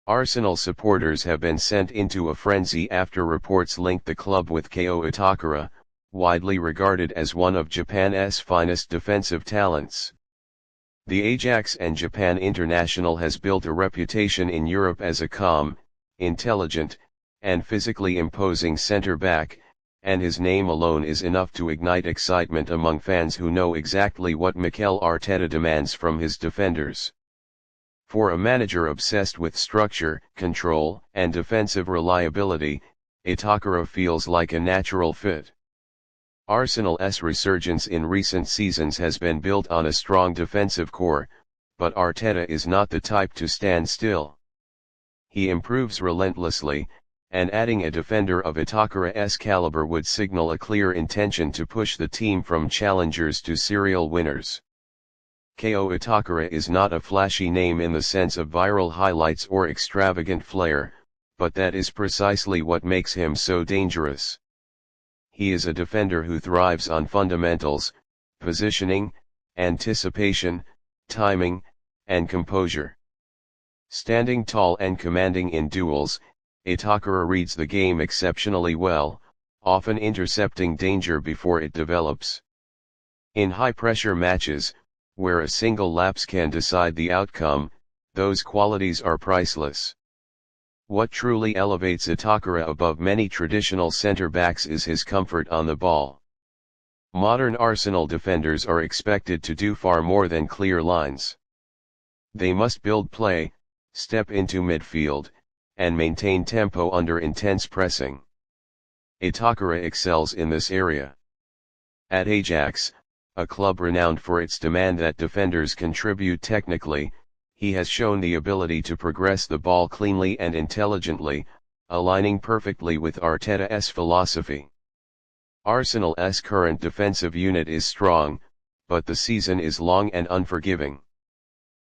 Arsenal supporters have been sent into a frenzy after reports linked the club with Kō Itakura, widely regarded as one of Japan's finest defensive talents. The Ajax and Japan international has built a reputation in Europe as a calm, intelligent, and physically imposing centre-back, and his name alone is enough to ignite excitement among fans who know exactly what Mikel Arteta demands from his defenders. For a manager obsessed with structure, control, and defensive reliability, Itakura feels like a natural fit. Arsenal's resurgence in recent seasons has been built on a strong defensive core, but Arteta is not the type to stand still. He improves relentlessly, and adding a defender of Itakura's caliber would signal a clear intention to push the team from challengers to serial winners. Kō Itakura is not a flashy name in the sense of viral highlights or extravagant flair, but that is precisely what makes him so dangerous. He is a defender who thrives on fundamentals, positioning, anticipation, timing, and composure. Standing tall and commanding in duels, Itakura reads the game exceptionally well, often intercepting danger before it develops. In high-pressure matches, where a single lapse can decide the outcome, those qualities are priceless. What truly elevates Itakura above many traditional centre-backs is his comfort on the ball. Modern Arsenal defenders are expected to do far more than clear lines. They must build play, step into midfield, and maintain tempo under intense pressing. Itakura excels in this area. At Ajax, a club renowned for its demand that defenders contribute technically, he has shown the ability to progress the ball cleanly and intelligently, aligning perfectly with Arteta's philosophy. Arsenal's current defensive unit is strong, but the season is long and unforgiving.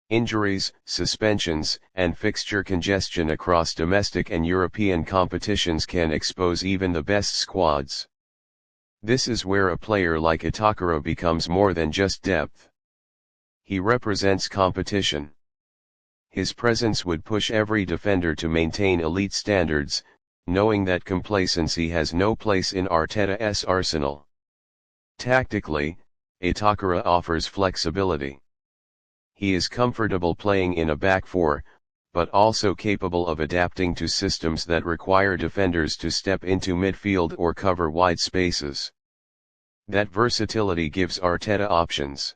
Injuries, suspensions, and fixture congestion across domestic and European competitions can expose even the best squads. This is where a player like Itakura becomes more than just depth. He represents competition. His presence would push every defender to maintain elite standards, knowing that complacency has no place in Arteta's arsenal. Tactically, Itakura offers flexibility. He is comfortable playing in a back four, but also capable of adapting to systems that require defenders to step into midfield or cover wide spaces. That versatility gives Arteta options.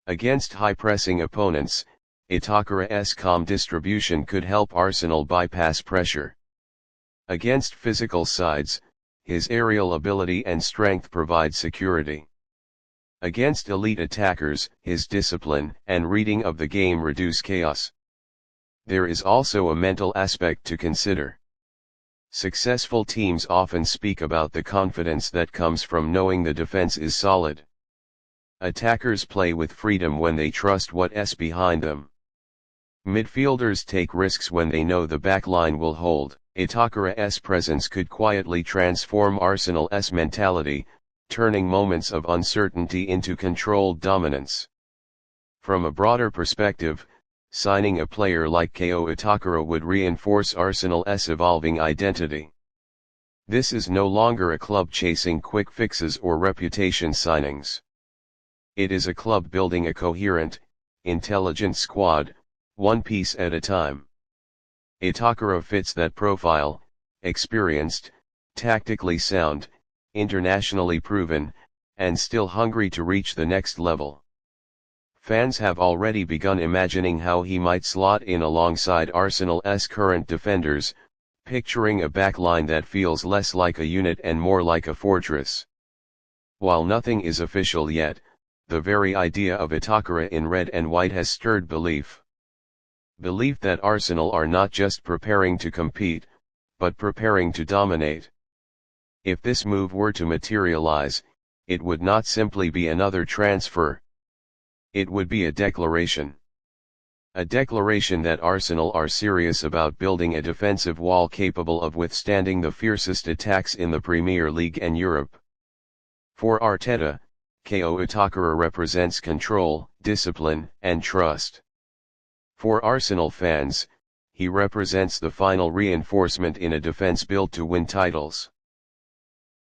Against high-pressing opponents, Itakura's calm distribution could help Arsenal bypass pressure. Against physical sides, his aerial ability and strength provide security. Against elite attackers, his discipline and reading of the game reduce chaos. There is also a mental aspect to consider. Successful teams often speak about the confidence that comes from knowing the defense is solid. Attackers play with freedom when they trust what's behind them. Midfielders take risks when they know the backline will hold. Itakura's presence could quietly transform Arsenal's mentality, turning moments of uncertainty into controlled dominance. From a broader perspective, signing a player like Kō Itakura would reinforce Arsenal's evolving identity. This is no longer a club chasing quick fixes or reputation signings. It is a club building a coherent, intelligent squad, one piece at a time. Itakura fits that profile: experienced, tactically sound, internationally proven, and still hungry to reach the next level. Fans have already begun imagining how he might slot in alongside Arsenal's current defenders, picturing a backline that feels less like a unit and more like a fortress. While nothing is official yet, the very idea of Itakura in red and white has stirred belief. Belief that Arsenal are not just preparing to compete, but preparing to dominate. If this move were to materialize, it would not simply be another transfer. It would be a declaration. A declaration that Arsenal are serious about building a defensive wall capable of withstanding the fiercest attacks in the Premier League and Europe. For Arteta, Kō Itakura represents control, discipline, and trust. For Arsenal fans, he represents the final reinforcement in a defense built to win titles.